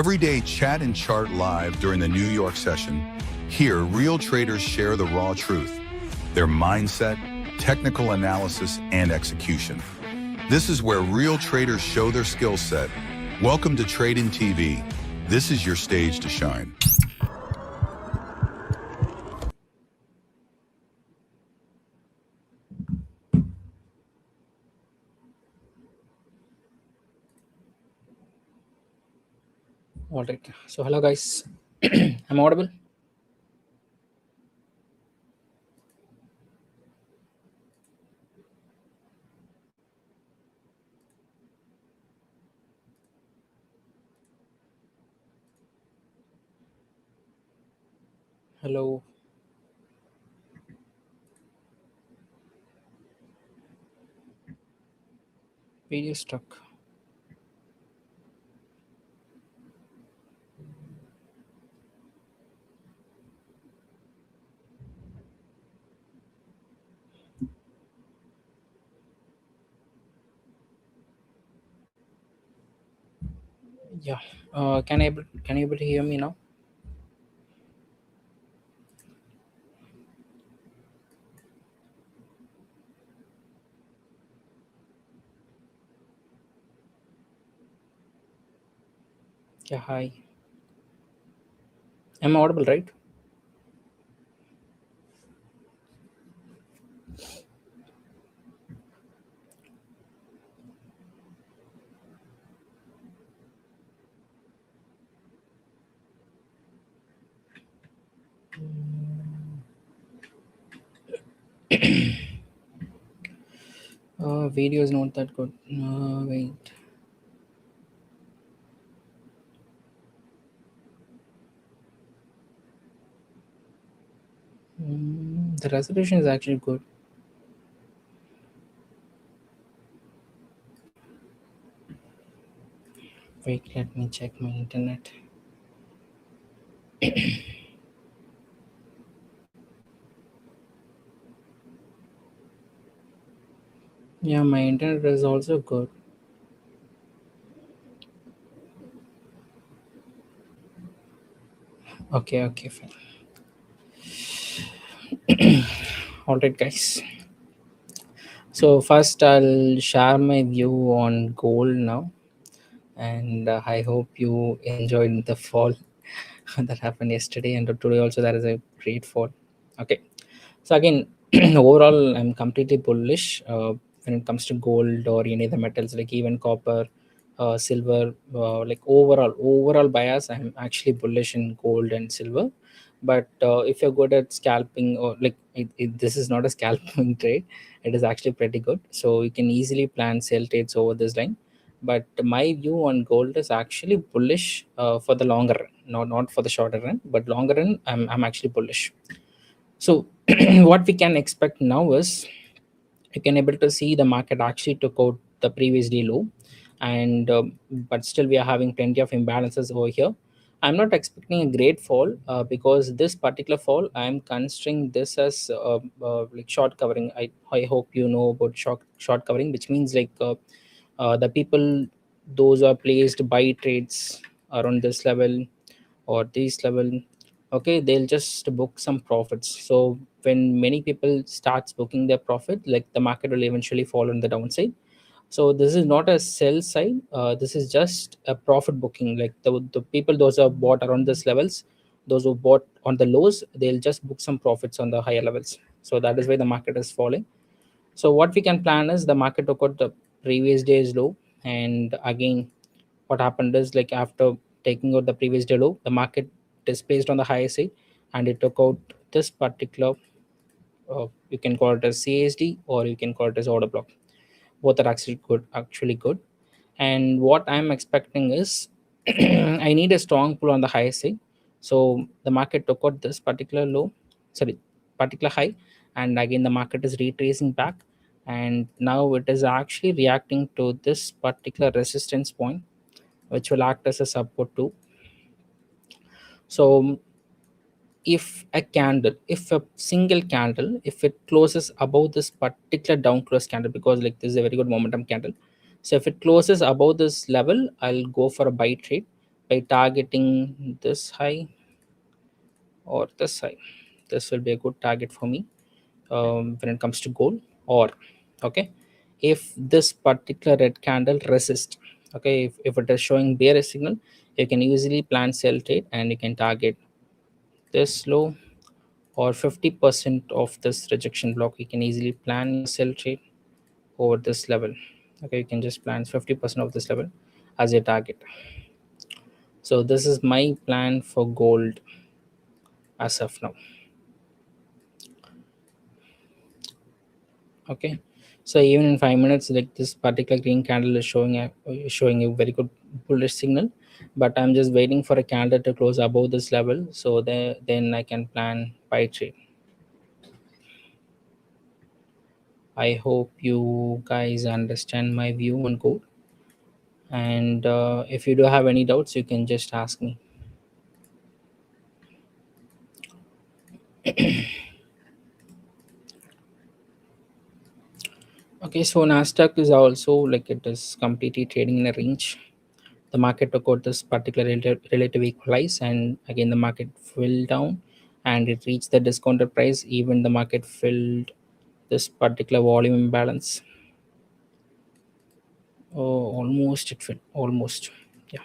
Everyday chat and chart live during the New York session. Here, real traders share the raw truth, their mindset, technical analysis, and execution. This is where real traders show their skill set. Welcome to Tradin TV. This is your stage to shine. All right. So hello guys. I'm audible. Hello. Video stuck. Yeah. Can you able to hear me now? Yeah. Hi. Am I audible, right? Video is not that good. Wait. The resolution is actually good. Wait, let me check my internet. Yeah, my internet is also good. Okay, fine. All right, guys. So first, I'll share my view on gold now, and I hope you enjoyed the fall that happened yesterday and today. Also, there is a great fall. Okay, so again, overall, I'm completely bullish when it comes to gold or any of the metals, like even copper, silver. Like overall bias, I'm actually bullish in gold and silver. But if you're good at scalping, or like this is not a scalping trade, it is actually pretty good. So you can easily plan sell trades over this line. But my view on gold is actually bullish for the longer run, not for the shorter run, but longer run. I'm actually bullish. So what we can expect now is you can able to see the market actually took out the previous day low, and but still we are having plenty of imbalances over here. I'm not expecting a great fall because this particular fall I'm considering this as like short covering. I hope you know about short covering, which means like the people those who are placed buy trades around this level or this level, okay, they'll just book some profits. So when many people starts booking their profit, like the market will eventually fall on the downside. So this is not a sell side, this is just a profit booking. Like the people those are bought around these levels, those who bought on the lows, they'll just book some profits on the higher levels. So that is why the market is falling. So what we can plan is the market took out the previous day's low, and again, what happened is like after taking out the previous day low, the market displaced on the higher side, and it took out this particular. You can call it as CSD or you can call it as order block. Both are actually good. And what I'm expecting is I need a strong pull on the higher side. So the market took out this particular low, sorry, particular high, and again the market is retracing back, and now it is actually reacting to this particular resistance point, which will act as a support too. So if a single candle, if it closes above this particular down close candle, because like this is a very good momentum candle, so if it closes above this level, I'll go for a buy trade. by targeting this high or this high. This will be a good target for me when it comes to gold. Or okay, if this particular red candle resist, okay, if it is showing bearish signal, you can easily plan sell trade and you can target this low, or 50% of this rejection block. You can easily plan your sell trade over this level. Okay, you can just plan 50% of this level as your target. So this is my plan for gold as of now. Okay, so even in 5 minutes, like this particular green candle is showing a very good bullish signal, but I'm just waiting for a candle to close above this level, so then I can plan buy trade. I hope you guys understand my view on gold, and if you do have any doubts, you can just ask me. Okay, so Nasdaq is also like it is completely trading in a range. The market took out this particular relative equalize, and again the market fell down and it reached the discounted price. Even the market filled this particular volume imbalance. Oh, almost it fell, almost. Yeah.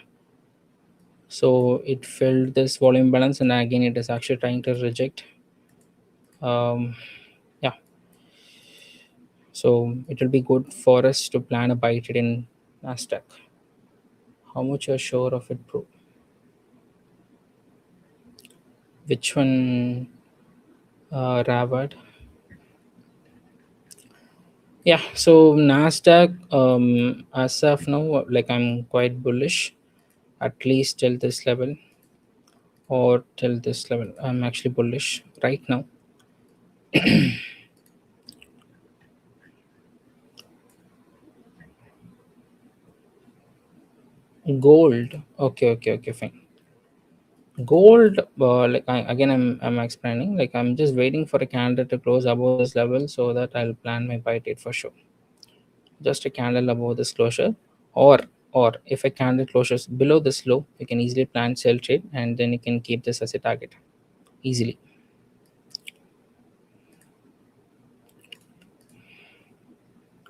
So it filled this volume balance, and again it is actually trying to reject. Yeah. So it will be good for us to plan a buy trade in Nasdaq. How much you're sure of it, bro? Which one, Ravard? Yeah, so Nasdaq, as of now, like I'm quite bullish, at least till this level or till this level. I'm actually bullish right now. Gold, okay, okay, okay, fine. Gold, again, I'm explaining. Like I'm just waiting for a candle to close above this level so that I'll plan my buy date for sure. Just a candle above this closure, or if a candle closes below this low, you can easily plan sell trade, and then you can keep this as a target easily.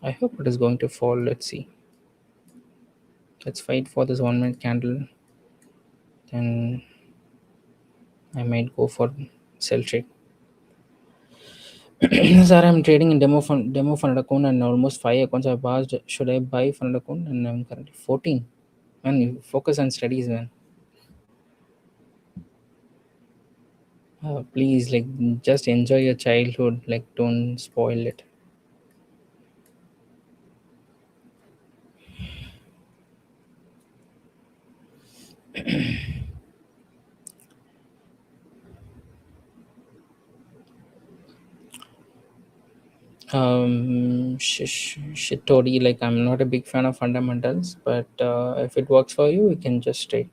I hope it is going to fall. Let's see. Let's fight for this 1 minute candle. Then I might go for sell trade. Sir, I'm trading in demo fund account and almost 5 accounts I've asked. Should I buy fund account? And I'm currently 14. Man, you focus on studies, man. Please, like, just enjoy your childhood. Like, don't spoil it. Tori, like, I'm not a big fan of fundamentals, but if it works for you, you can just trade.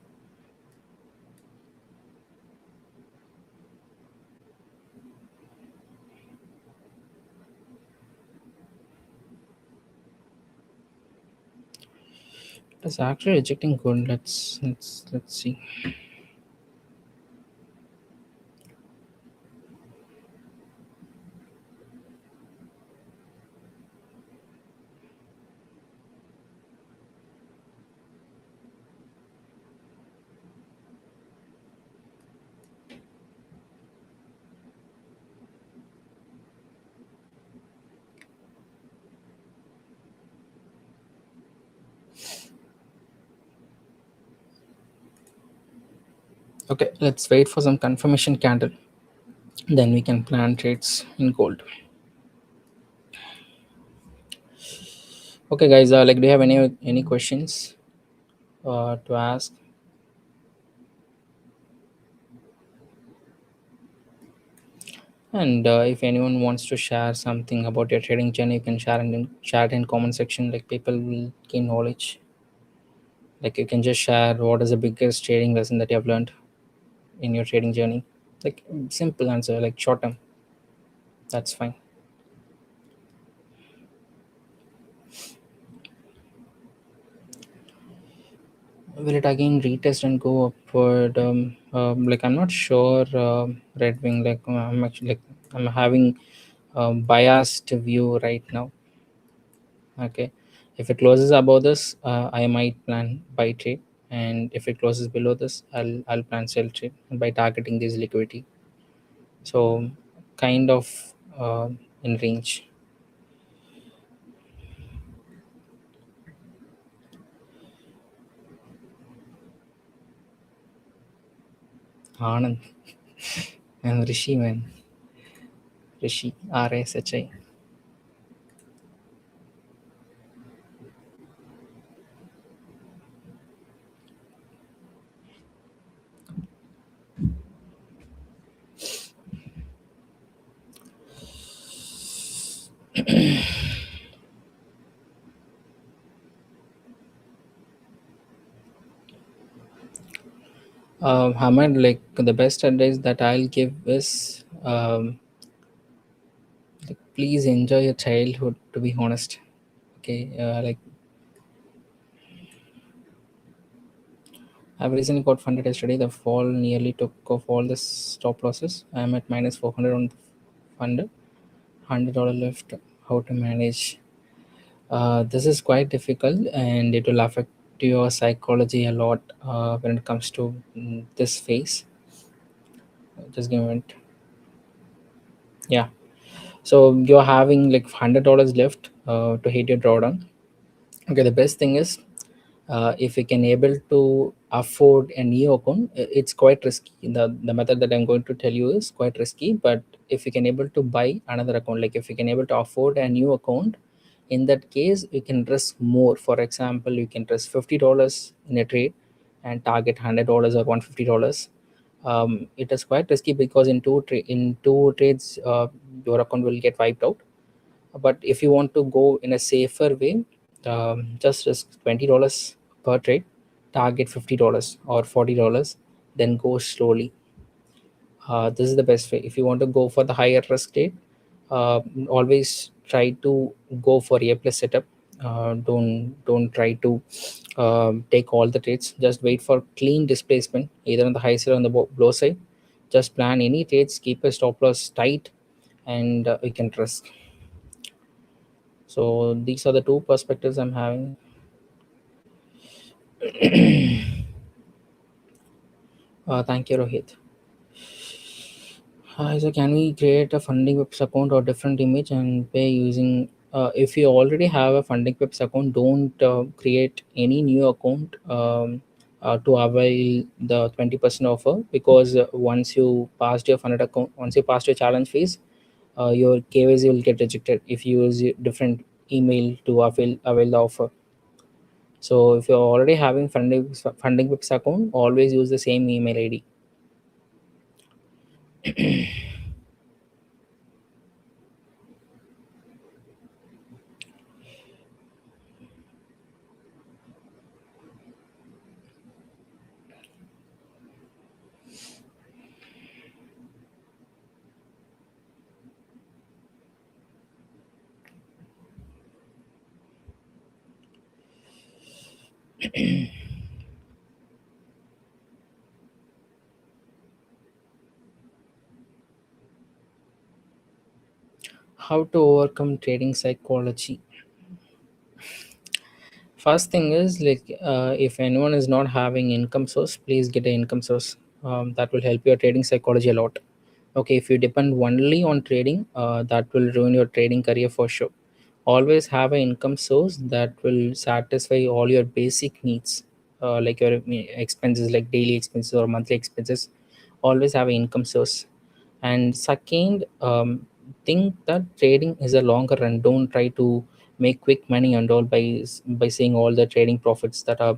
It's actually rejecting good. Let's see. Okay, let's wait for some confirmation candle. Then we can plan trades in gold. Okay, guys. Like, do you have any questions to ask? And if anyone wants to share something about your trading journey, you can share it in comment section. Like people will gain knowledge. Like you can just share what is the biggest trading lesson that you have learned in your trading journey. Like simple answer, like short term. That's fine. Will it again retest and go upward? Like I'm not sure. Red Wing. Like I'm actually like I'm having biased view right now. Okay, if it closes above this, I might plan buy trade, and if it closes below this, I'll plan sell trade by targeting this liquidity. So kind of in range. Anand and Rishi, man. Rishi, RSHI. Hamad, like the best advice that I'll give is like, please enjoy your childhood. To be honest, okay. Like I've recently got funded yesterday. The fall nearly took off all the stop losses. I'm at minus 400 on the funded. $100 left. How to manage? This is quite difficult, and it will affect your psychology a lot when it comes to this phase. Just give me a minute. Yeah. So you're having like $100 left to hit your drawdown. Okay, the best thing is if you can able to afford a new account, it's quite risky. The method that I'm going to tell you is quite risky, but if you can able to buy another account, like if you can able to afford a new account, in that case you can risk more. For example, you can risk $50 in a trade and target $100 or $150. It is quite risky because in two trades your account will get wiped out. But if you want to go in a safer way, just risk $20 per trade, target $50 or $40, then go slowly. This is the best way. If you want to go for the higher risk trade, always try to go for A plus setup. Don't try to take all the trades. Just wait for clean displacement, either on the high side or on the low side. Just plan any trades, keep a stop loss tight, and you can risk. So these are the two perspectives I'm having. Thank you, Rohit. So can we create a funding webs account or different image and pay using? If you already have a funding webs account, don't create any new account to avail the 20% offer, because once you passed your funded account, once you passed your challenge phase, your KYC will get rejected if you use a different email to avail the offer. So if you're already having funding Pips account, always use the same email ID. How to overcome trading psychology? First thing is like if anyone is not having income source, please get an income source. That will help your trading psychology a lot. Okay, if you depend only on trading, that will ruin your trading career for sure. Always have an income source that will satisfy all your basic needs, like your expenses, like daily expenses or monthly expenses. Always have an income source. And second, think that trading is a longer run. Don't try to make quick money and all by seeing all the trading profits that are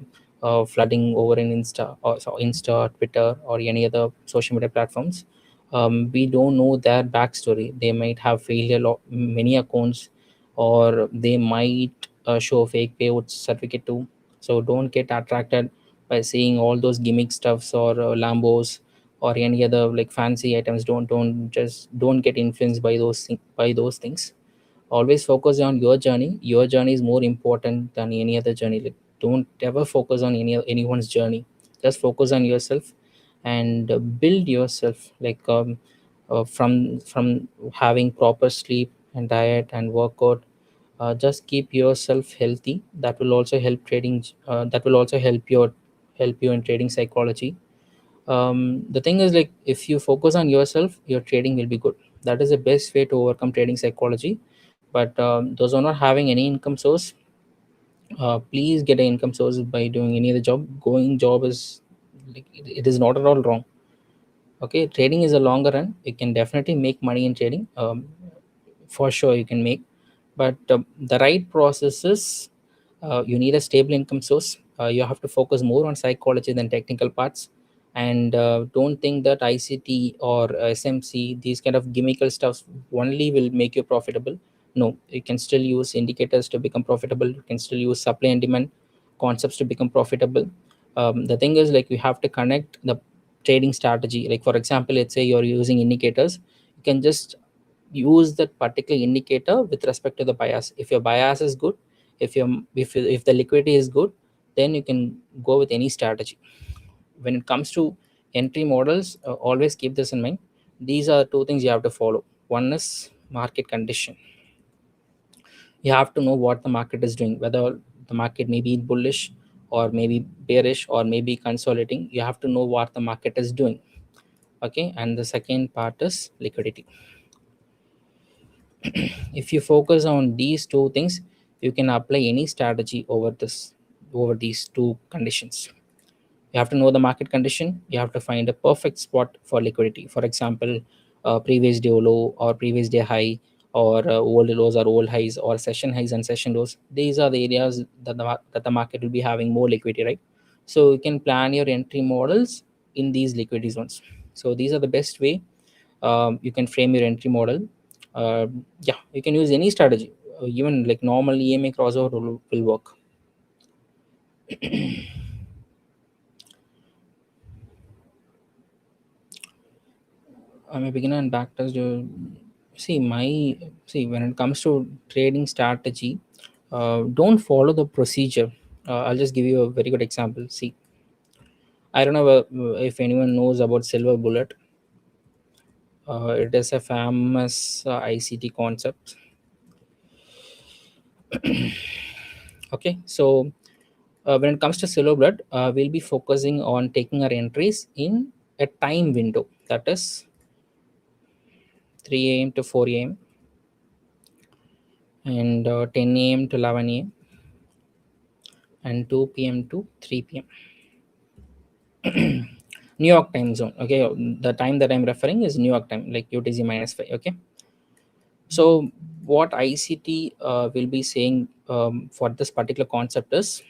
flooding over in Insta, Twitter, or any other social media platforms. We don't know their backstory. They might have many accounts, or they might show fake payout certificate too. So don't get attracted by seeing all those gimmick stuffs or Lambos or any other like fancy items. Don't get influenced by by those things. Always focus on your journey. Your journey is more important than any other journey. Like Don't ever focus on anyone's journey. Just focus on yourself, and build yourself, like from having proper sleep and diet and workout. Just keep yourself healthy. That will also help trading. That will also help you in trading psychology. The thing is, like, if you focus on yourself, your trading will be good. That is the best way to overcome trading psychology. But those who are not having any income source, please get an income source by doing any other job. Going job is, like, it is not at all wrong. Okay, trading is a longer run. You can definitely make money in trading. For sure you can make, but the right process is, you need a stable income source. You have to focus more on psychology than technical parts. And don't think that ICT or SMC, these kind of gimmickal stuff, only will make you profitable. No, you can still use indicators to become profitable. You can still use supply and demand concepts to become profitable. The thing is, like, you have to connect the trading strategy. Like, for example, let's say you're using indicators, you can just use that particular indicator with respect to the bias. If your bias is good, if the liquidity is good, then you can go with any strategy. When it comes to entry models, always keep this in mind. These are two things you have to follow. One is market condition. You have to know what the market is doing, whether the market may be bullish or maybe bearish or maybe consolidating. You have to know what the market is doing. Okay, and the second part is liquidity. If you focus on these two things, you can apply any strategy over these two conditions. You have to know the market condition. You have to find a perfect spot for liquidity. For example, previous day low or previous day high, or old lows or old highs, or session highs and session lows. These are the areas that the market will be having more liquidity, right? So you can plan your entry models in these liquidity zones. So these are the best way. You can frame your entry model. Yeah, you can use any strategy. Even like normal EMA crossover will work. I'm a beginner and backtest. See, when it comes to trading strategy, don't follow the procedure. I'll just give you a very good example. See, I don't know if anyone knows about silver bullet. It is a famous ICT concept. Okay, so when it comes to silver bullet, we'll be focusing on taking our entries in a time window, that is 3 a.m. to 4 a.m. and 10 a.m. to 11 a.m. and 2 p.m. to 3 p.m. New York time zone. Okay, the time that I'm referring is New York time, like UTC -5. Okay, so what ICT will be saying for this particular concept is,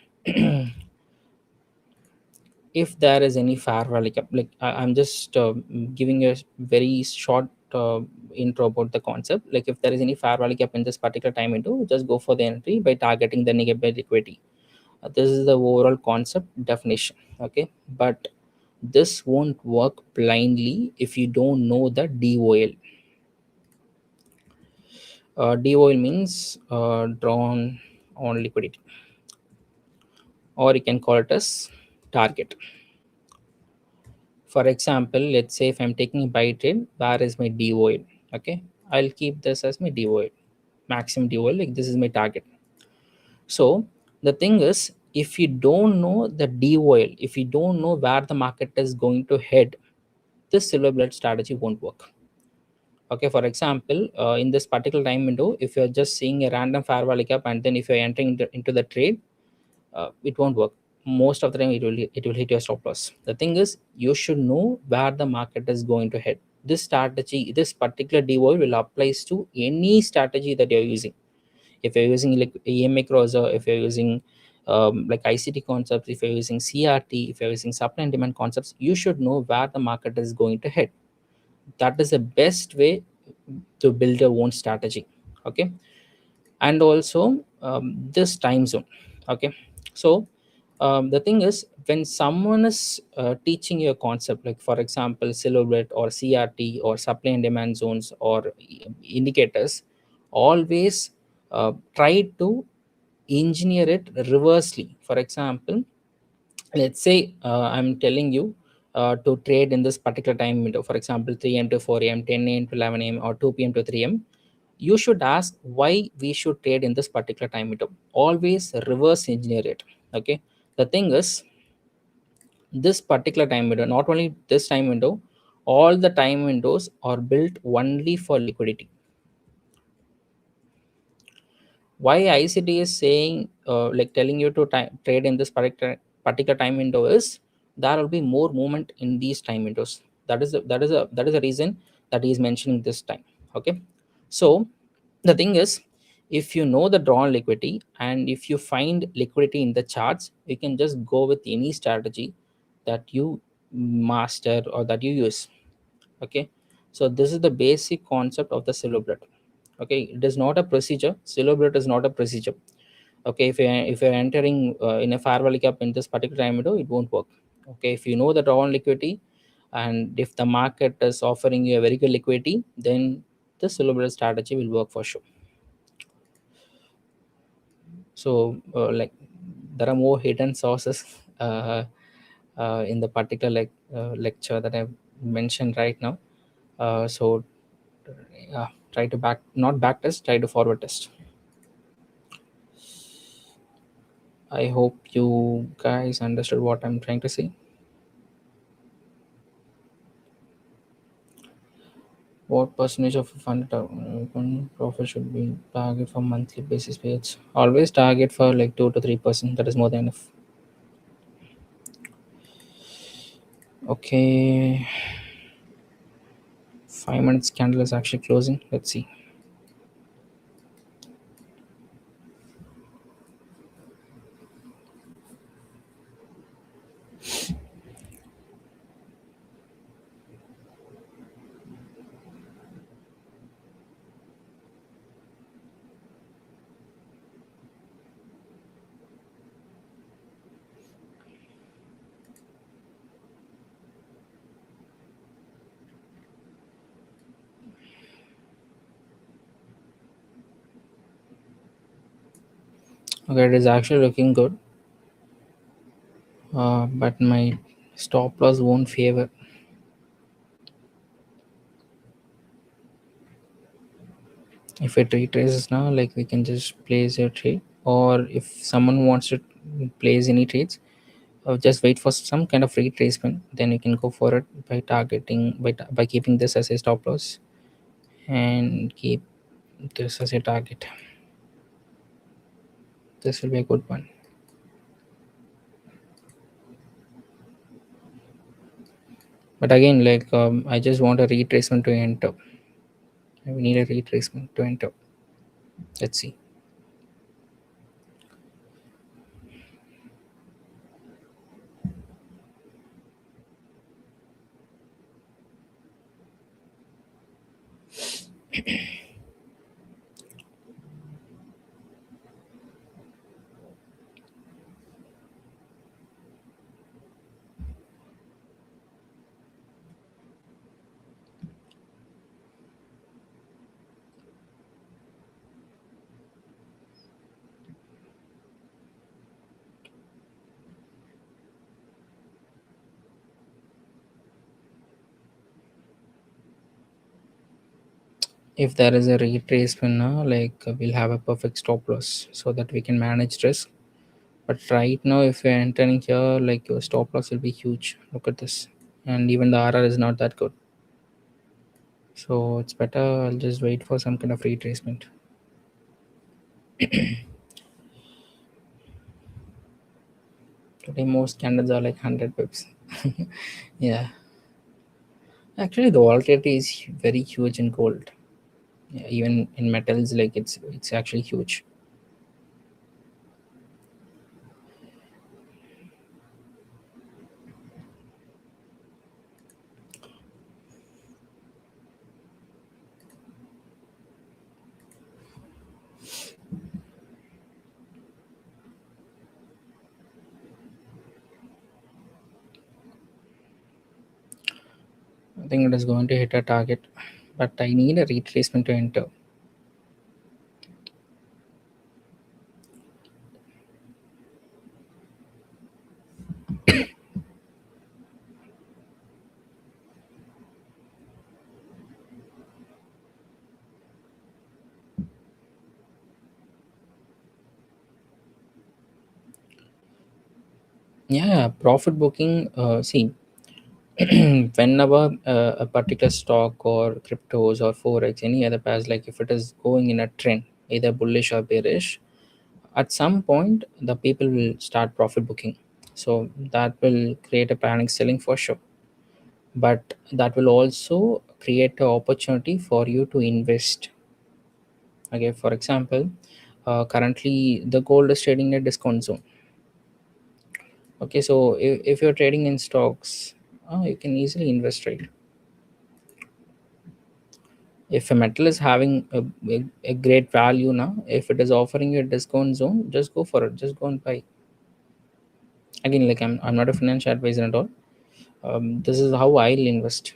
if there is any fair value gap, like I'm just giving a very short intro about the concept. Like, if there is any fair value gap in this particular time window, just go for the entry by targeting the negative liquidity. This is the overall concept definition. Okay, but this won't work blindly if you don't know the DOL. DOL means drawn on liquidity, or you can call it as target. For example, let's say if I'm taking a buy trade, where is my DOL? Okay, I'll keep this as my DOL, maximum DOL. Like, this is my target. So the thing is, if you don't know the DOL, if you don't know where the market is going to head, this silver bullet strategy won't work. Okay, for example, in this particular time window, if you're just seeing a random fair value gap and then if you're entering into the trade, it won't work. Most of the time it will hit your stop loss. The thing is, you should know where the market is going to head. This strategy, this particular DOI will applies to any strategy that you're using. If you're using like EMA crosser, if you're using like ICT concepts, if you're using CRT, if you're using supply and demand concepts, you should know where the market is going to head. That is the best way to build your own strategy. Okay, and also this time zone. Okay, so the thing is, when someone is teaching you a concept, like for example silhouette or CRT or supply and demand zones or indicators, always try to engineer it reversely. For example, let's say I'm telling you to trade in this particular time window, for example 3 a.m. to 4 a.m., 10 a.m. to 11 a.m., or 2 p.m. to 3 a.m. You should ask why we should trade in this particular time window. Always reverse engineer it. Okay, the thing is, this particular time window, not only this time window, all the time windows are built only for liquidity. Why ICT is saying like telling you to trade in this particular time window is there will be more movement in these time windows. That is a reason that he is mentioning this time. Okay, so the thing is, if you know the drawn liquidity and if you find liquidity in the charts, you can just go with any strategy that you master or that you use. Okay, so this is the basic concept of the silver bullet. Okay, it is not a procedure. Silver bullet is not a procedure. Okay, if you're entering in a fair value gap in this particular time window, it won't work. Okay, if you know the drawn liquidity and if the market is offering you a very good liquidity, then the silver bullet strategy will work for sure. So like there are more hidden sources in the particular lecture that I've mentioned right now. So try to not back test, try to forward test. I hope you guys understood what I'm trying to say. What percentage of a fund profit should be target for monthly basis payout? Always target for like 2 to 3%. That is more than enough. Okay, 5 minutes candle is actually closing. Let's see. Okay, it is actually looking good, but my stop loss won't favor. If it retraces now, like we can just place a trade, or if someone wants to place any trades, just wait for some kind of retracement. Then you can go for it by targeting by keeping this as a stop loss and keep this as a target. This will be a good one. But again, like I just want a retracement to enter. We need a retracement to enter. Let's see. If there is a retracement now, like we'll have a perfect stop loss so that we can manage risk. But right now, if you're entering here, like your stop loss will be huge. Look at this, and even the RR is not that good. So it's better I'll just wait for some kind of retracement. Today most candles are like 100 pips. Yeah, actually the volatility is very huge in gold. Yeah, even in metals, like it's actually huge. I think it is going to hit a target, but I need a retracement to enter. Yeah, profit booking. See, whenever a particular stock or cryptos or forex, any other pairs, like if it is going in a trend, either bullish or bearish, at some point the people will start profit booking. So that will create a panic selling for sure. But that will also create an opportunity for you to invest. Okay, for example, currently the gold is trading at discount zone. Okay, so if you're trading in stocks, you can easily invest, right? If a metal is having a great value now, if it is offering you a discount zone, just go for it, just go and buy. Again, like I'm not a financial advisor at all. This is how I'll invest.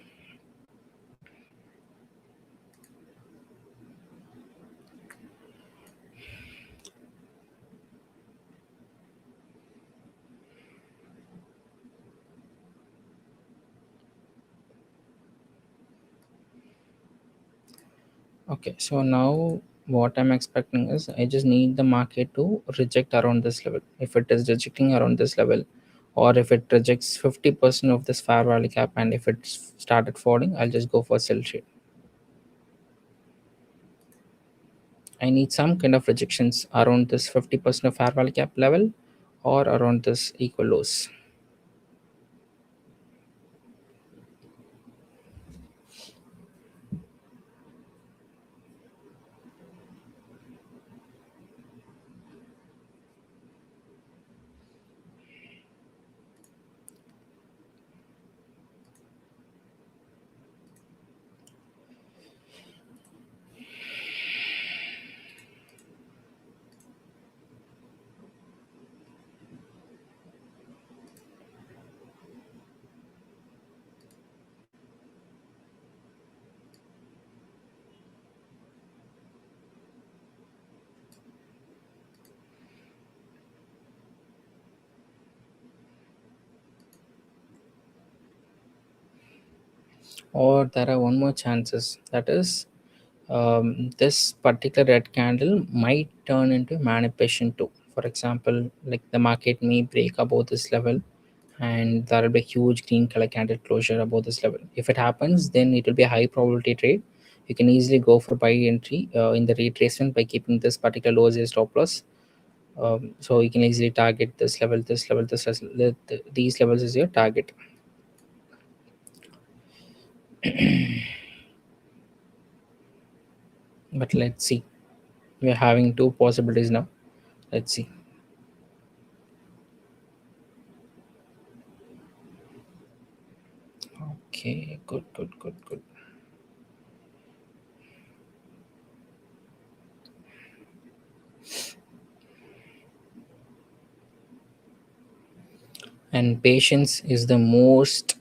Okay, so now what I'm expecting is I just need the market to reject around this level. If it is rejecting around this level, or if it rejects 50% of this fair value cap, and if it's started falling, I'll just go for sell trade. I need some kind of rejections around this 50% of fair value cap level, or around this equal lows. Or there are one more chances, that is, this particular red candle might turn into manipulation too. For example, like the market may break above this level, and there will be a huge green color candle closure above this level. If it happens, then it will be a high probability trade. You can easily go for buy entry in the retracement by keeping this particular low as a stop loss. So you can easily target this level, this level, these levels is your target. But let's see, we're having two possibilities now. Let's see. Okay, good, good, good, good. And patience is the most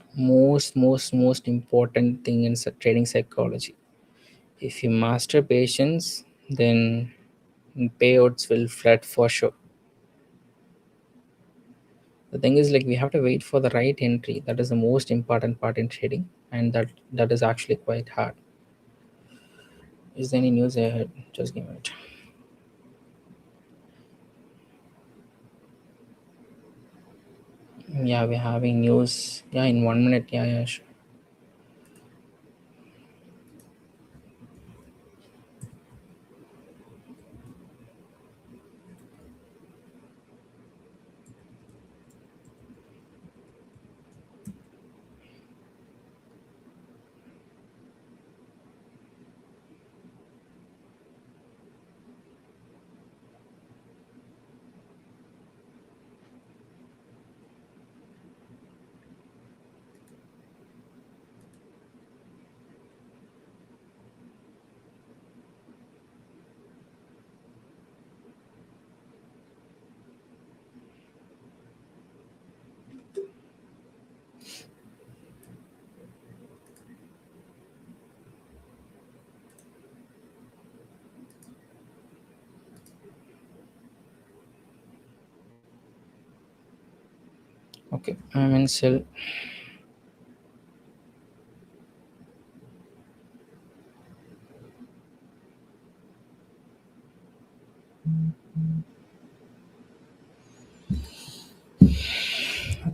important thing in trading psychology. If you master patience, then payouts will flood for sure. The thing is, like, we have to wait for the right entry. That is the most important part in trading, and that is actually quite hard. Is there any news ahead? Just give me it. Yeah, we're having news. Yeah, in 1 minute. Yeah, yeah, sure. Okay, I'm in sell.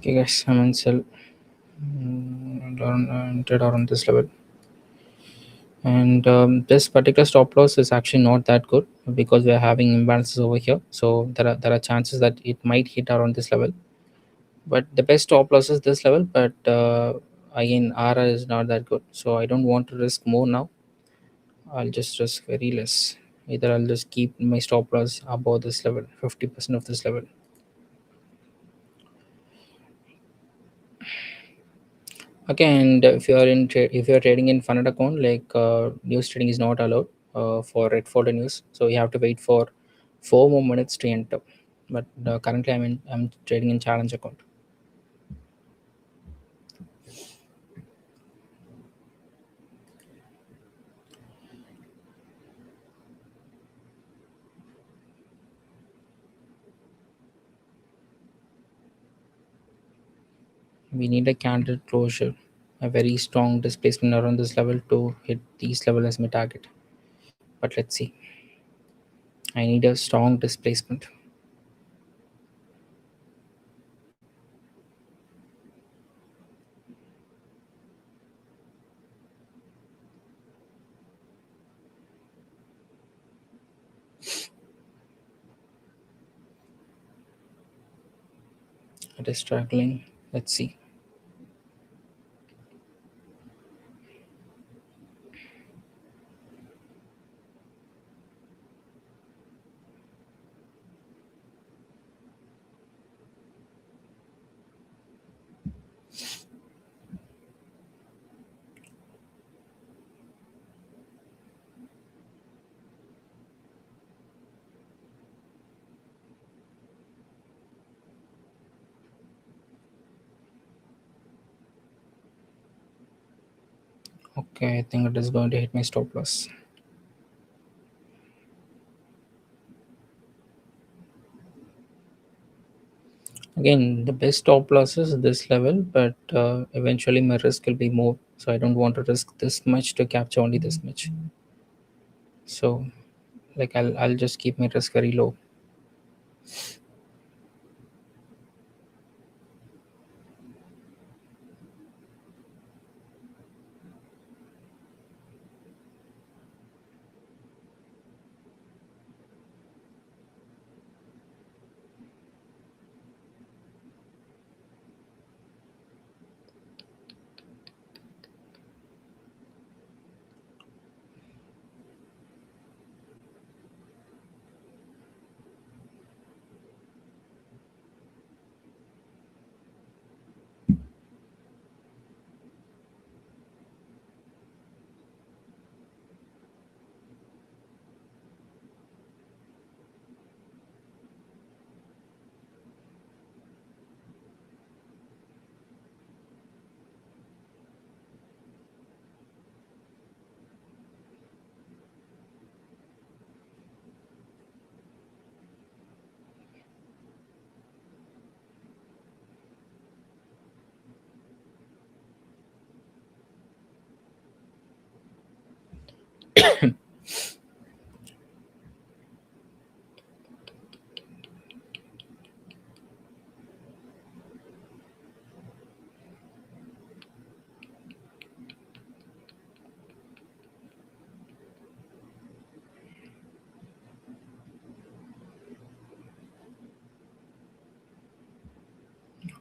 Okay, guys, I'm in sell. Entered around this level, and this particular stop loss is actually not that good because we are having imbalances over here. So there are chances that it might hit around this level. But the best stop loss is this level. But again, RR is not that good, so I don't want to risk more now. I'll just risk very less. Either I'll just keep my stop loss above this level, 50% of this level. Okay, and if you're trading in funded account, like news trading is not allowed for red folder news, so you have to wait for 4 more minutes to enter. But currently, I'm trading in challenge account. We need a candle closure, a very strong displacement around this level to hit these level as my target. But let's see. I need a strong displacement. It is struggling. Let's see. Okay, I think it is going to hit my stop loss. Again, the best stop loss is this level, but eventually my risk will be more. So I don't want to risk this much to capture only this much. So like I'll just keep my risk very low.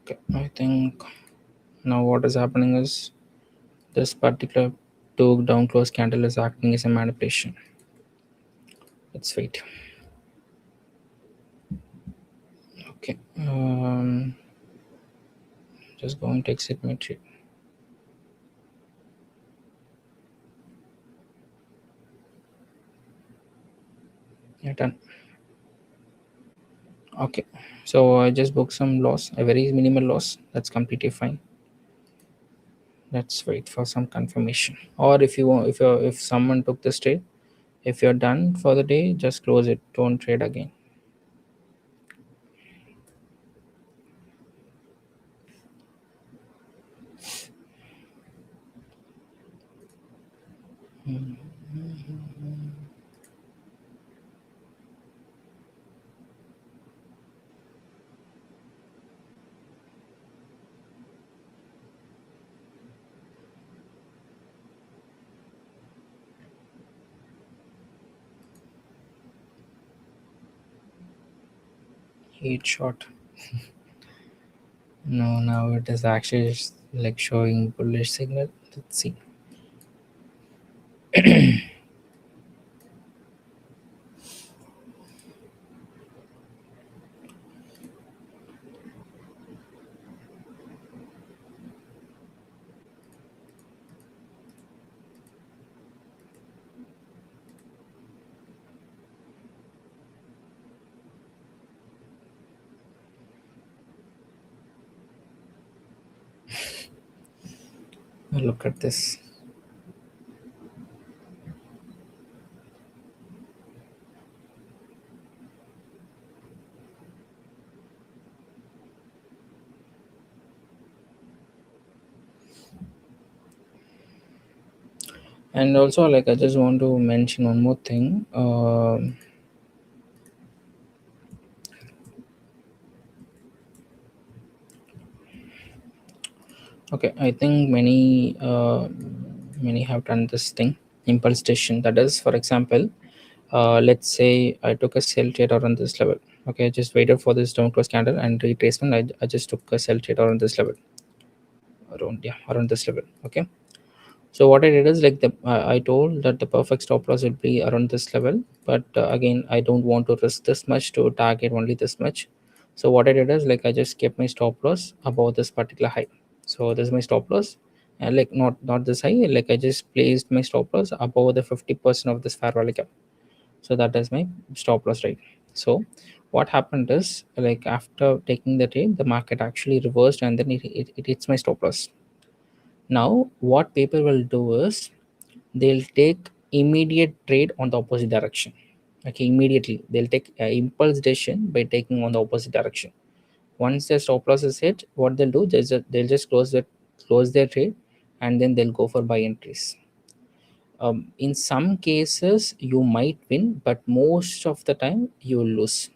Okay, I think now what is happening is this particular two down close candle is acting as a manipulation. Let's wait. Okay, just going to exit my trade. Yeah, done. Okay, so I just booked some loss, a very minimal loss. That's completely fine. Let's wait for some confirmation. Or if you want, if someone took this trade, if you're done for the day, just close it. Don't trade again. Heat shot. No, now it is actually like showing bullish signal. Let's see. Look at this. And also, like, I just want to mention one more thing. Okay, I think many have done this thing, impulse decision. That is, for example, let's say I took a sell trade around this level. Okay, I just waited for this down close candle and retracement. I just took a sell trade around this level, around this level. Okay, so what I did is like I told that the perfect stop loss will be around this level, but again I don't want to risk this much to target only this much. So what I did is like I just kept my stop loss above this particular high. So this is my stop loss, and like not this high. Like I just placed my stop loss above the 50% of this fair value gap. So that is my stop loss, right? So what happened is like after taking the trade, the market actually reversed and then it hits my stop loss. Now, what people will do is they'll take immediate trade on the opposite direction. Okay, immediately they'll take impulse decision by taking on the opposite direction. Once their stop loss is hit, what they'll do is that they'll just close their trade, and then they'll go for buy entries. In some cases, you might win, but most of the time you will lose.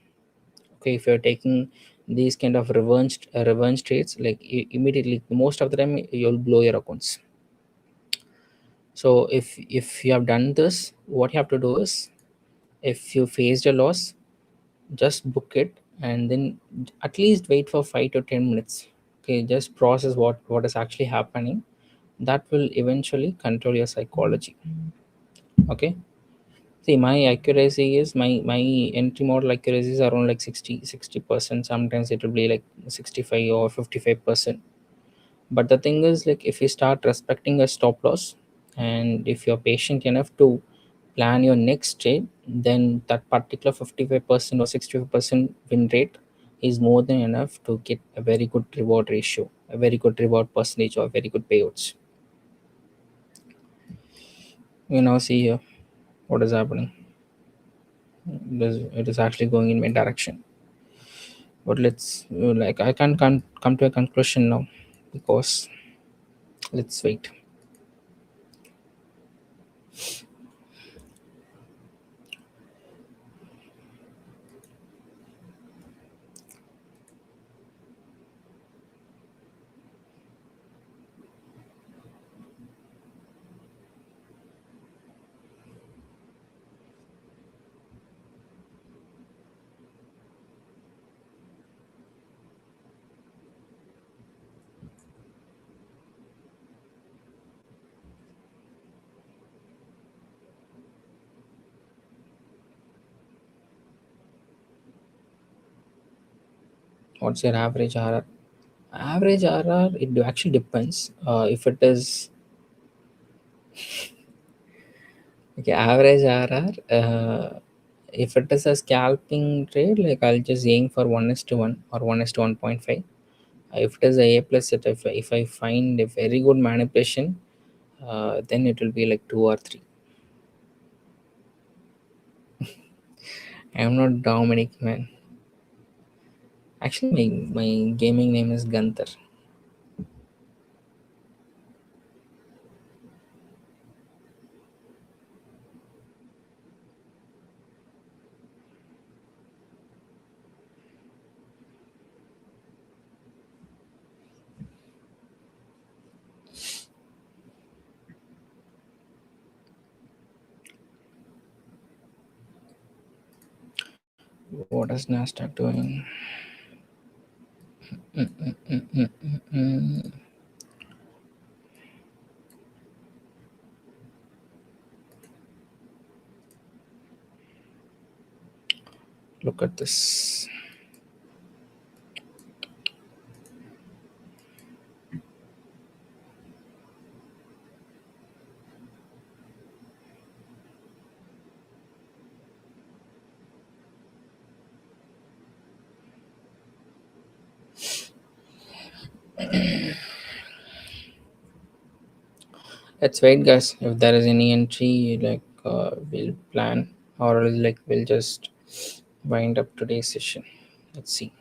Okay, if you're taking these kind of revenge trades, like immediately, most of the time you'll blow your accounts. So if you have done this, what you have to do is if you faced a loss, just book it and then at least wait for 5 to 10 minutes. Okay, just process what is actually happening. That will eventually control your psychology. Okay, see, my accuracy is my entry model accuracy is around like 60%. Sometimes it will be like 65 or 55%. But the thing is, like, if you start respecting a stop loss and if you're patient enough to plan your next trade, then that particular 55% or 65% win rate is more than enough to get a very good reward ratio, a very good reward percentage, or very good payouts. You now see here what is happening. It is actually going in my direction. But let's like I can't come to a conclusion now because let's wait. What's your average RR? Average RR, it actually depends. If it is okay, average RR, if it is a scalping trade, like I'll just aim for 1:1 or 1:1.5. If it is a plus set, if I find a very good manipulation, then it will be like 2 or 3. I am not Dominic, man. Actually, my gaming name is Gunther. What is Nasdaq doing? Mm. Look at this. Let's wait, guys. If there is any entry, like we'll plan, or else, like we'll just wind up today's session. Let's see.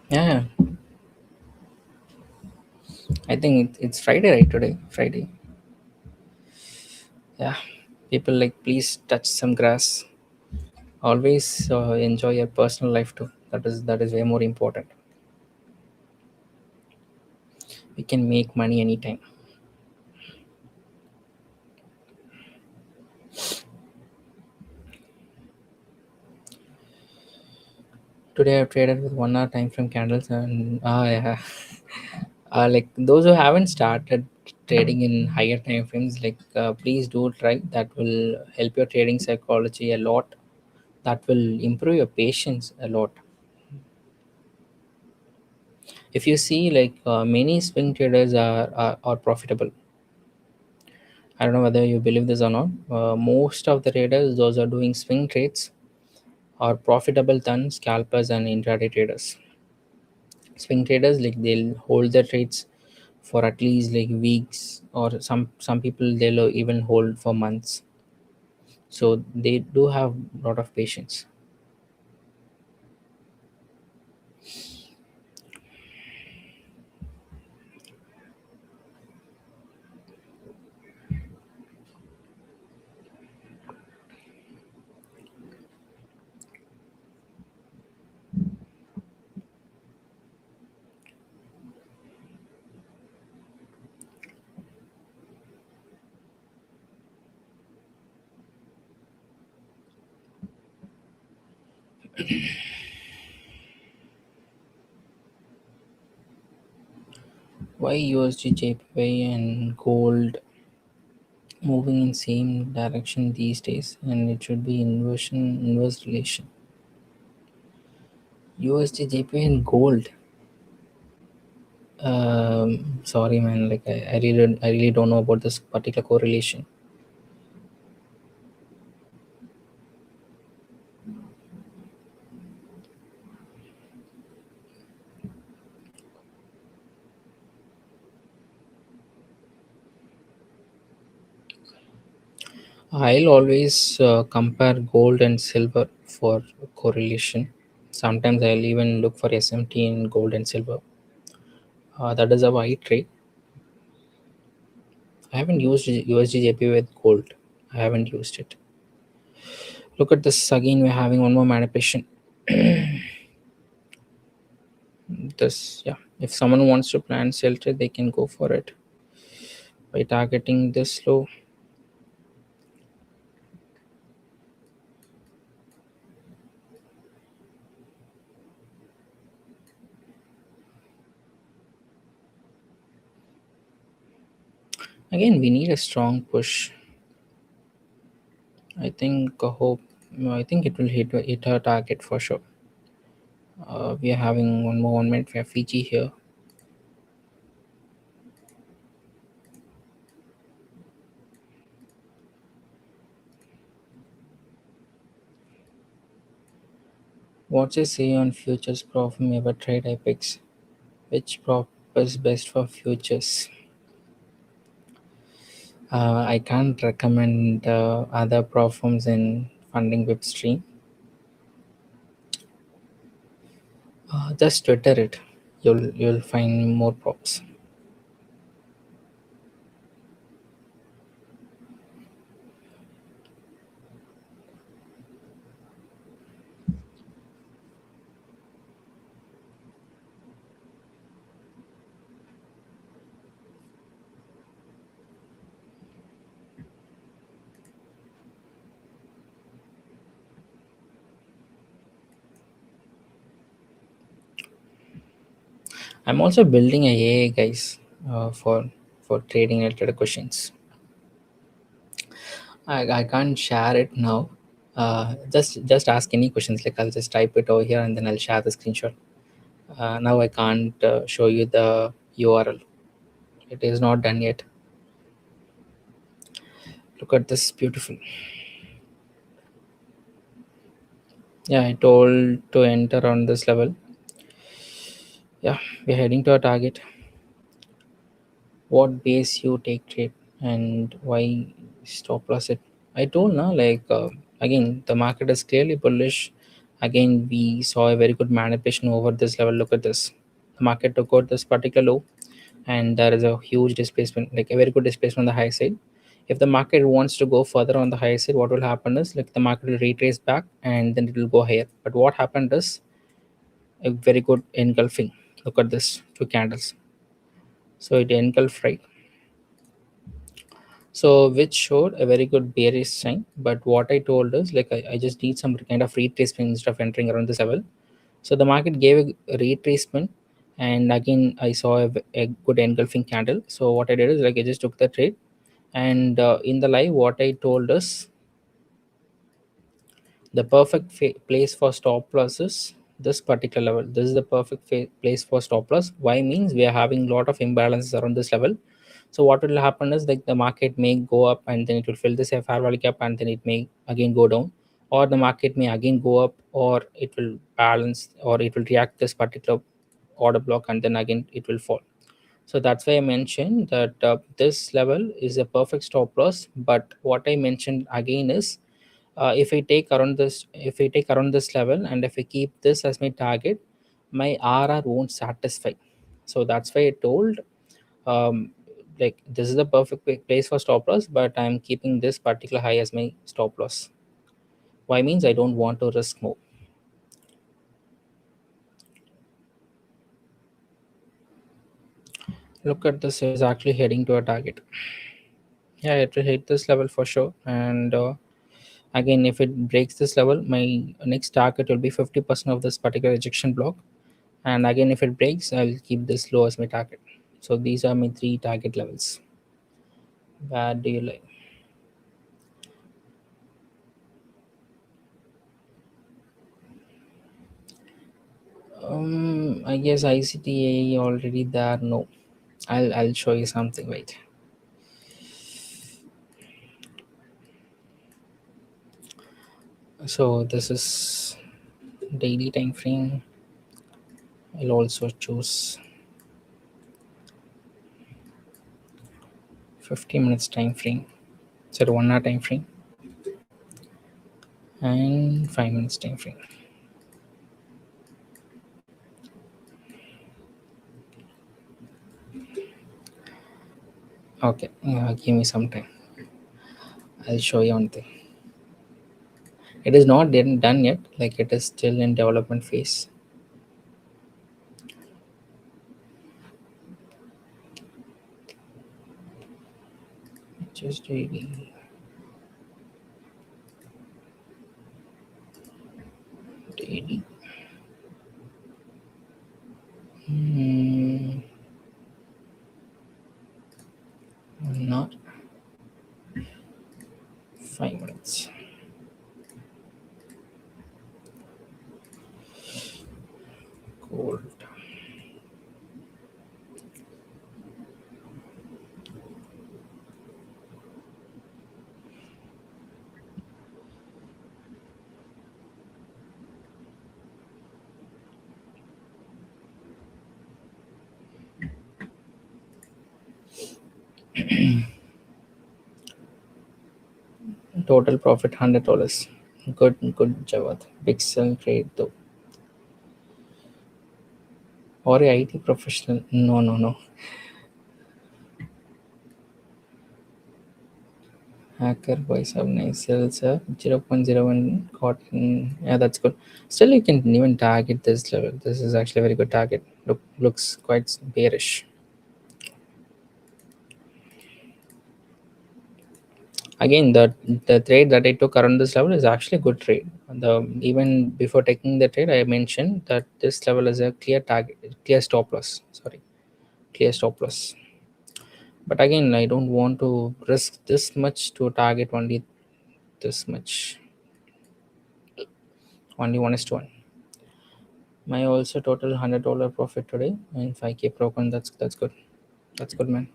Yeah, I think it's Friday, right? Today, Friday. Yeah, people like please touch some grass. Always enjoy your personal life too. That is way more important. We can make money anytime. Today I've traded with 1 hour time frame candles, and yeah, like those who haven't started trading in higher time frames, like please do try. That will help your trading psychology a lot. That will improve your patience a lot. If you see, like many swing traders are profitable. I don't know whether you believe this or not. Most of the traders, those are doing swing trades, are profitable than scalpers and intraday traders. Swing traders, like they'll hold their trades for at least like weeks, or some people they'll even hold for months. So they do have a lot of patience. Why USD JPY and gold moving in same direction these days, and it should be inverse relation. USD JPY and gold. Sorry, man. Like I really don't know about this particular correlation. I'll always compare gold and silver for correlation. Sometimes I'll even look for SMT in gold and silver. That is how I trade. I haven't used USD JP with gold. I haven't used it. Look at this again. We're having one more manipulation. This, yeah. If someone wants to plan sell trade, they can go for it by targeting this low. Again, we need a strong push. I think hope. I think it will hit our target for sure. We are having one more 1 minute. We have Fiji here. What's your say on futures prop from ever trade Apex? Which prop is best for futures? I can't recommend other prop firms in funding web stream. Just Twitter it. You'll find more props. I'm also building a AI guys for trading related questions. I can't share it now. Just ask any questions. Like I'll just type it over here and then I'll share the screenshot. Now I can't show you the URL. It is not done yet. Look at this, beautiful. Yeah, I told to enter on this level. Yeah, we're heading to our target. What base you take trade and why stop loss it? I told now, like again, the market is clearly bullish. Again, we saw a very good manipulation over this level. Look at this. The market took out this particular low, and there is a huge displacement, like a very good displacement on the high side. If the market wants to go further on the high side, what will happen is like the market will retrace back and then it will go higher. But what happened is a very good engulfing. Look at this, two candles. So it engulfed, right? So which showed a very good bearish sign. But what I told is like I just need some kind of retracement instead of entering around this level. So the market gave a retracement, and again I saw a good engulfing candle. So what I did is like I just took the trade, and in the live what I told is the perfect place for stop loss is this particular level. This is the perfect place for stop loss. Why means we are having a lot of imbalances around this level. So what will happen is like the market may go up and then it will fill this fair value gap and then it may again go down, or the market may again go up, or it will balance, or it will react this particular order block and then again it will fall. So that's why I mentioned that this level is a perfect stop loss. But what I mentioned again is if I take around this level and if I keep this as my target, my RR won't satisfy. So that's why I told um, like this is the perfect place for stop loss, but I'm keeping this particular high as my stop loss. Why means I don't want to risk more. Look at this, it is actually heading to a target. Yeah, it will hit this level for sure. And again, if it breaks this level, my next target will be 50% of this particular rejection block. And again, if it breaks, I'll keep this low as my target. So these are my three target levels. Bad do you like? I guess ICTA already there. No, I'll show you something. Wait. So this is daily time frame. I'll also choose 50 minutes time frame. So 1 hour time frame and 5 minutes time frame. Okay, give me some time. I'll show you on thing. It is not done yet. Like it is still in development phase. Just daily. Daily. Hmm. 1 hour. Gold. Total profit $100. Good, Jawad. Big sell trade though. Or a IT professional. No, no, no. Hacker buys up nice sells 0.01 cotton. Yeah, that's good. Still, you can even target this level. This is actually a very good target. Looks quite bearish. Again, the trade that I took around this level is actually a good trade. The even before taking the trade, I mentioned that this level is a clear target, clear stop loss. Sorry, clear stop loss. But again, I don't want to risk this much to target only this much. Only 1:1. My also total $100 profit today and 5K broken. That's good. That's good, man.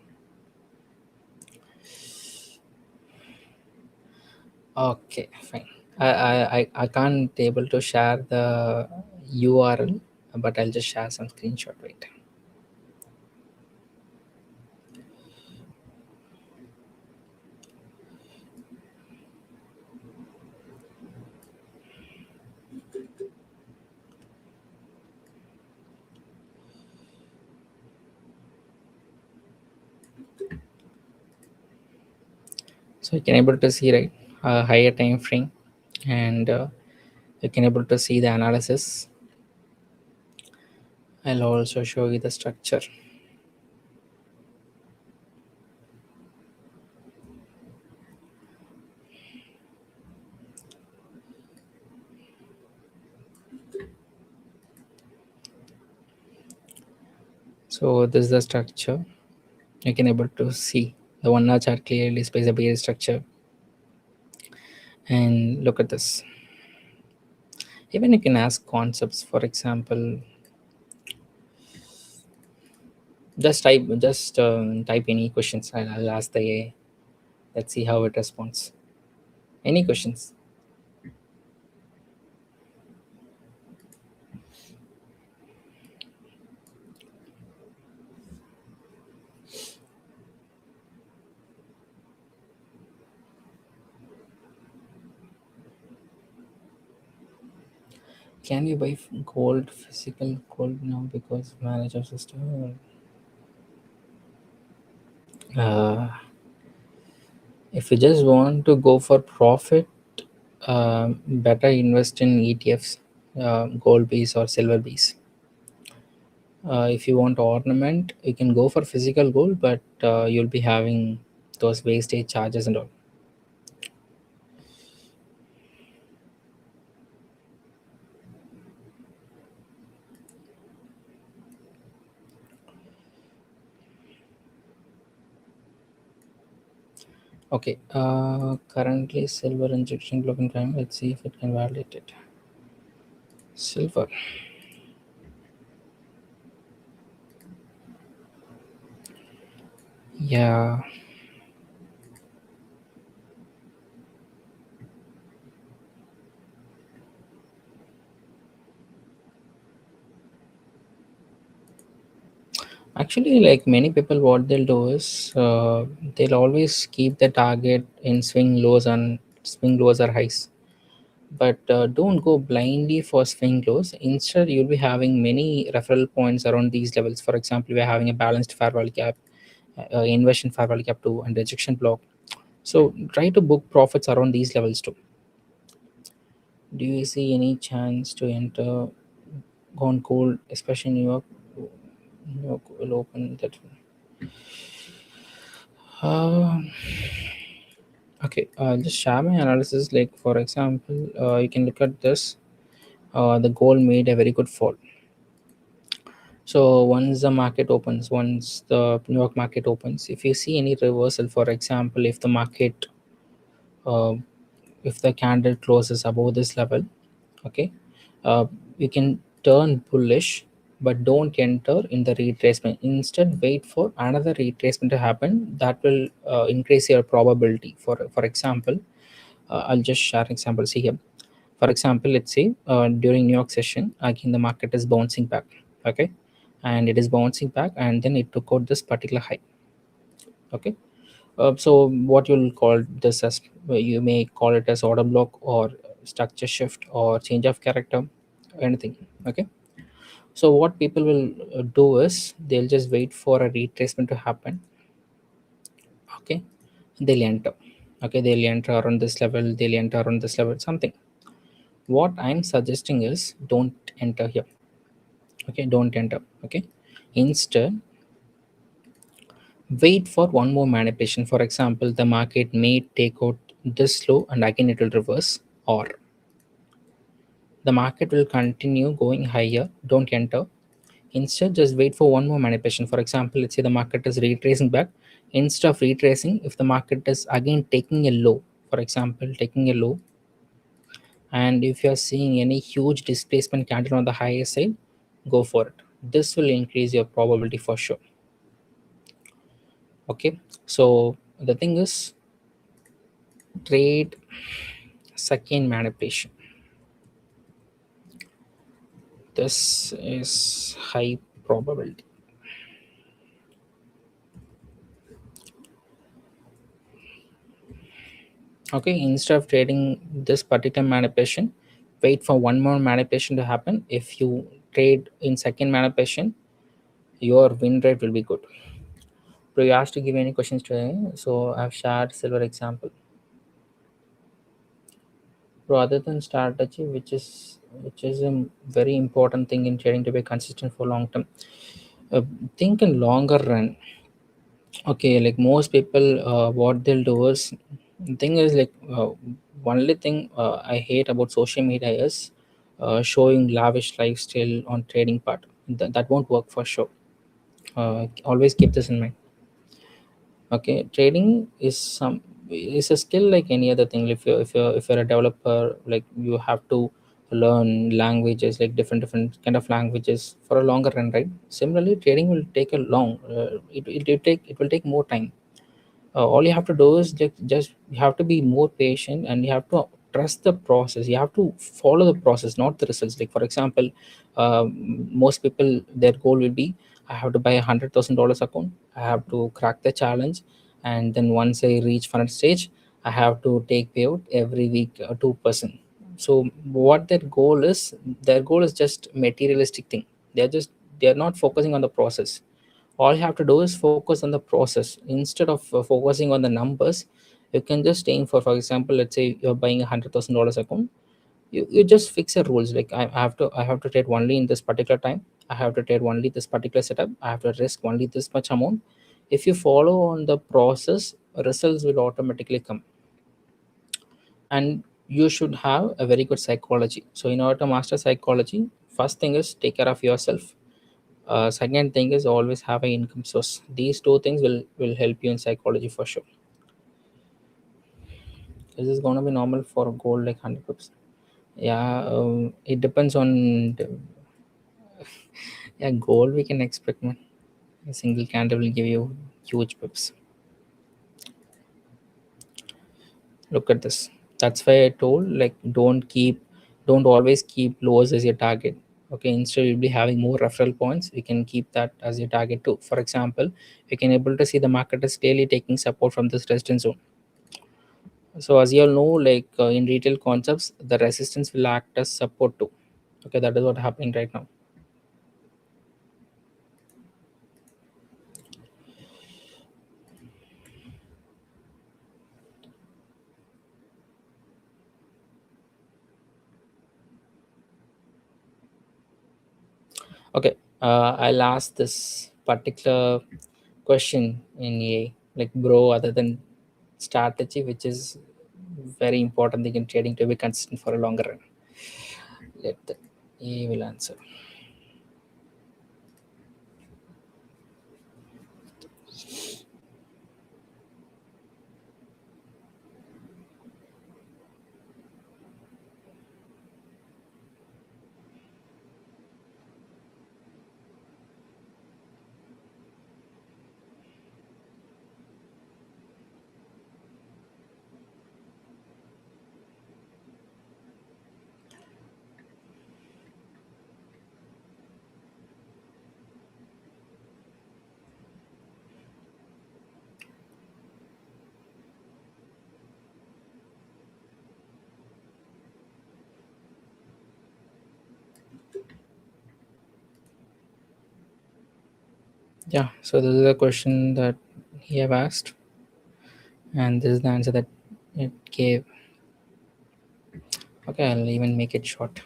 Okay, fine. I can't able to share the URL, but I'll just share some screenshot. Wait. So you can able to see, right, a higher time frame, and you can able to see the analysis. I'll also show you the structure. So this is the structure. You can able to see the 1 hour chart clearly displays the base structure. And look at this. Even you can ask concepts. For example, just type any questions. I'll ask the AI. Let's see how it responds. Any questions? Can you buy gold, physical gold now because manager system? Uh, if you just want to go for profit, better invest in ETFs, gold base or silver base. If you want ornament, you can go for physical gold, but you'll be having those wastage charges and all. Okay, currently silver injection blocking time. Let's see if it can validate it. Silver. Yeah, actually, like many people, what they'll do is they'll always keep the target in swing lows or highs. But don't go blindly for swing lows. Instead, you'll be having many referral points around these levels. For example, we're having a balanced fair value gap, inversion fair value gap too, and rejection block. So try to book profits around these levels too. Do you see any chance to enter gone cold, especially in New York? New York will open that. Uh, okay, just share my analysis. Like for example, you can look at this. The gold made a very good fall. So once the New York market opens, if you see any reversal, for example, uh, if the candle closes above this level, okay, uh, you can turn bullish but don't enter in the retracement. Instead, wait for another retracement to happen. That will increase your probability. For example, I'll just share examples here. For example, let's say during New York session, again the market is bouncing back, okay, and it is bouncing back, and then it took out this particular high, okay. So what you'll call this as, you may call it as order block or structure shift or change of character, anything, okay. So what people will do is they'll just wait for a retracement to happen, okay. They'll enter, okay, they'll enter around this level, they'll enter around this level, something. What I'm suggesting is don't enter here, okay, don't enter, okay. Instead, wait for one more manipulation. For example, the market may take out this low and again it will reverse, or the market will continue going higher, don't enter. Instead, just wait for one more manipulation. For example, let's say the market is retracing back. Instead of retracing, if the market is again taking a low, for example, taking a low, and if you are seeing any huge displacement candle on the higher side, go for it. This will increase your probability for sure. Okay, so the thing is, trade second manipulation. This is high probability. Okay, instead of trading this particular manipulation, wait for one more manipulation to happen. If you trade in second manipulation, your win rate will be good. So you asked to give any questions today, so I've shared silver example. Rather than strategy, which is a very important thing in trading to be consistent for long term, uh, think in longer run. Okay, like most people, what they'll do is, the thing is like, only thing I hate about social media is showing lavish lifestyle on trading part. That won't work for sure. Always keep this in mind. Okay, trading is a skill like any other thing. If you're a developer, like you have to learn languages, like different kind of languages for a longer run, right? Similarly, trading will take a long, it will take more time. All you have to do is just you have to be more patient, and you have to trust the process. You have to follow the process, not the results. Like for example, most people, their goal will be, I have to buy $100,000 account, I have to crack the challenge, and then once I reach final stage, I have to take payout every week, 2%. So what their goal is just materialistic thing. They're not focusing on the process. All you have to do is focus on the process instead of focusing on the numbers. You can just aim for example, let's say you're buying $100,000 account. You just fix your rules, like I have to trade only in this particular time, I have to trade only this particular setup, I have to risk only this much amount. If you follow on the process, results will automatically come. And you should have a very good psychology. So in order to master psychology, first thing is take care of yourself. Second thing is always have an income source. These two things will help you in psychology for sure. Is this going to be normal for gold like 100 pips? Yeah, it depends on yeah, gold we can expect, man. A single candle will give you huge pips. Look at this. That's why I told, like, don't always keep lows as your target. Okay, instead you'll be having more referral points. You can keep that as your target too. For example, you can able to see the market is clearly taking support from this resistance zone. So as you all know, like in retail concepts, the resistance will act as support too. Okay, that is what happening right now. Okay, I'll ask this particular question in a, like, bro, other than strategy, which is very important thing in trading to be consistent for a longer run. Let the A will answer. Yeah, so this is a question that he have asked, and this is the answer that it gave. Okay, I'll even make it short.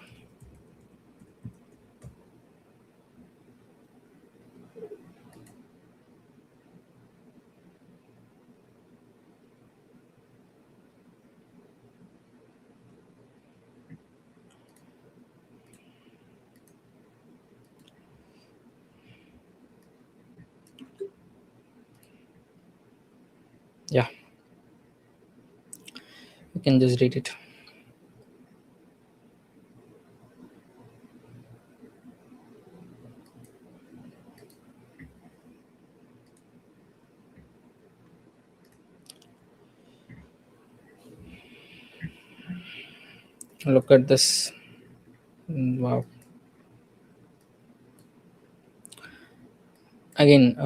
Yeah, you can just read it. Look at this. Wow. Again,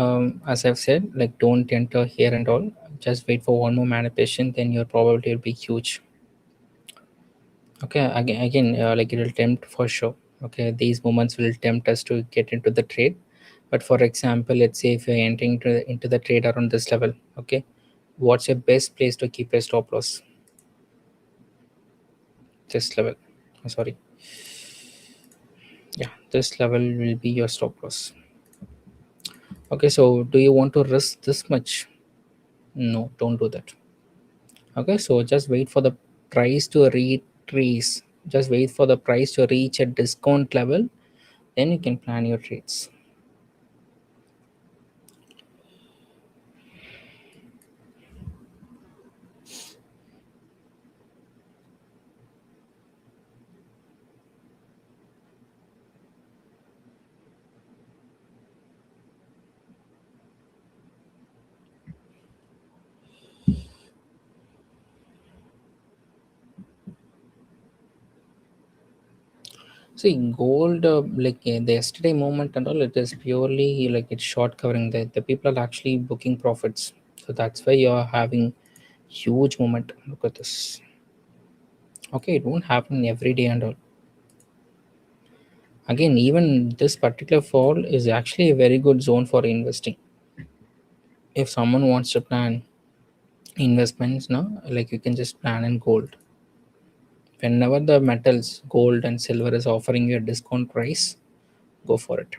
as I've said, like don't enter here and all. Just wait for one more manipulation, then your probability will be huge. Okay, like it will tempt for sure. Okay, these moments will tempt us to get into the trade. But for example, let's say if you're entering into the trade around this level, okay, what's your best place to keep your stop loss? This level. Sorry, yeah, this level will be your stop loss. Okay, so do you want to risk this much? No, don't do that. Okay, so just wait for the price to retrace. Just wait for the price to reach a discount level, then you can plan your trades. See, gold, the yesterday moment and all, it is purely like it's short covering. The people are actually booking profits. So that's why you're having huge moment. Look at this. Okay, it won't happen every day and all. Again, even this particular fall is actually a very good zone for investing. If someone wants to plan investments now, like you can just plan in gold. Whenever the metals, gold and silver is offering you a discount price, go for it.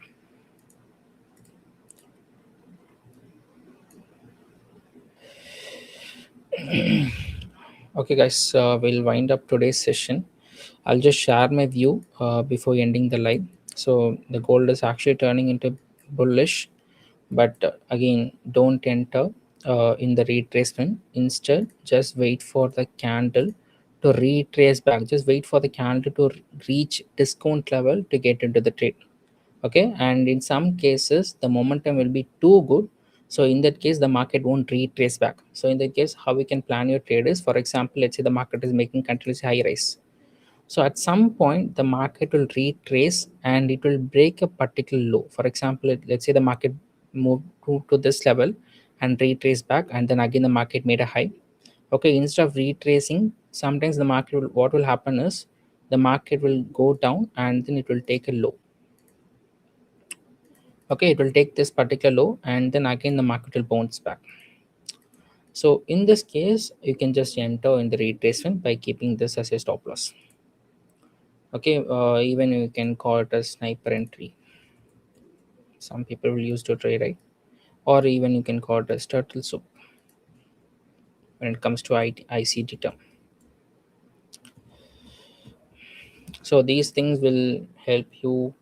Okay, guys, we'll wind up today's session. I'll just share my view before ending the live. So the gold is actually turning into bullish, but again, don't enter in the retracement. Instead, just wait for the candle to retrace back. Just wait for the candle to reach discount level to get into the trade. Okay, and in some cases, the momentum will be too good. So in that case, the market won't retrace back. So in that case, how we can plan your trade is, for example, let's say the market is making continuously high rise, so at some point, the market will retrace and it will break a particular low. For example, let's say the market moved to this level and retrace back, and then again the market made a high. Okay, instead of retracing, sometimes the market will, what will happen is the market will go down and then it will take a low. Okay, it will take this particular low and then again the market will bounce back. So in this case, you can just enter in the retracement by keeping this as a stop loss. Okay, even you can call it a sniper entry. Some people will use to trade, right? Or even you can call it as turtle soup when it comes to ICT term. So these things will help you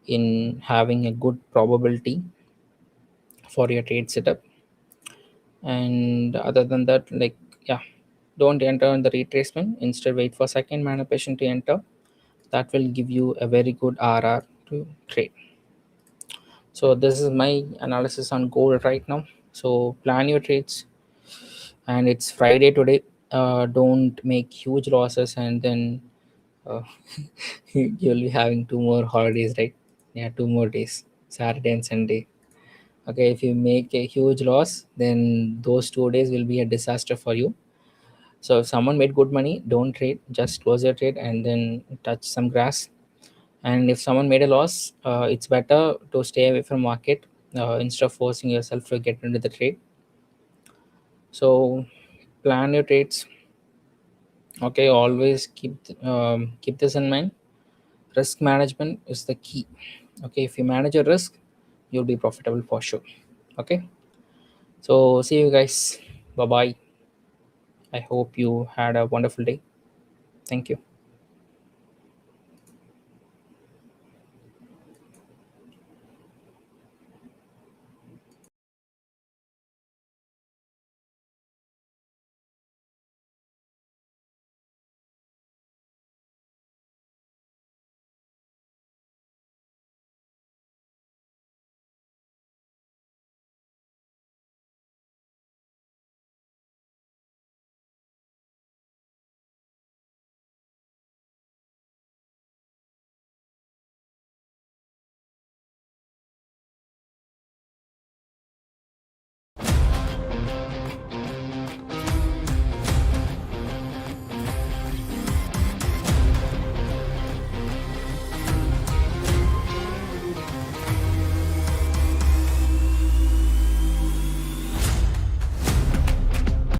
in having a good probability for your trade setup. And other than that, like, yeah, don't enter in the retracement. Instead, wait for second manipulation to enter. That will give you a very good RR to trade. So this is my analysis on gold right now. So plan your trades, and it's Friday today. Don't make huge losses, and then uh, you'll be having two more holidays, right? Yeah, 2 more days, Saturday and Sunday. Okay, if you make a huge loss, then those 2 days will be a disaster for you. So if someone made good money, don't trade. Just close your trade and then touch some grass. And if someone made a loss, it's better to stay away from market instead of forcing yourself to get into the trade. So plan your trades. Okay, always keep this in mind. Risk management is the key. Okay, if you manage your risk, you'll be profitable for sure. Okay, so see you guys. Bye bye. I hope you had a wonderful day. Thank you.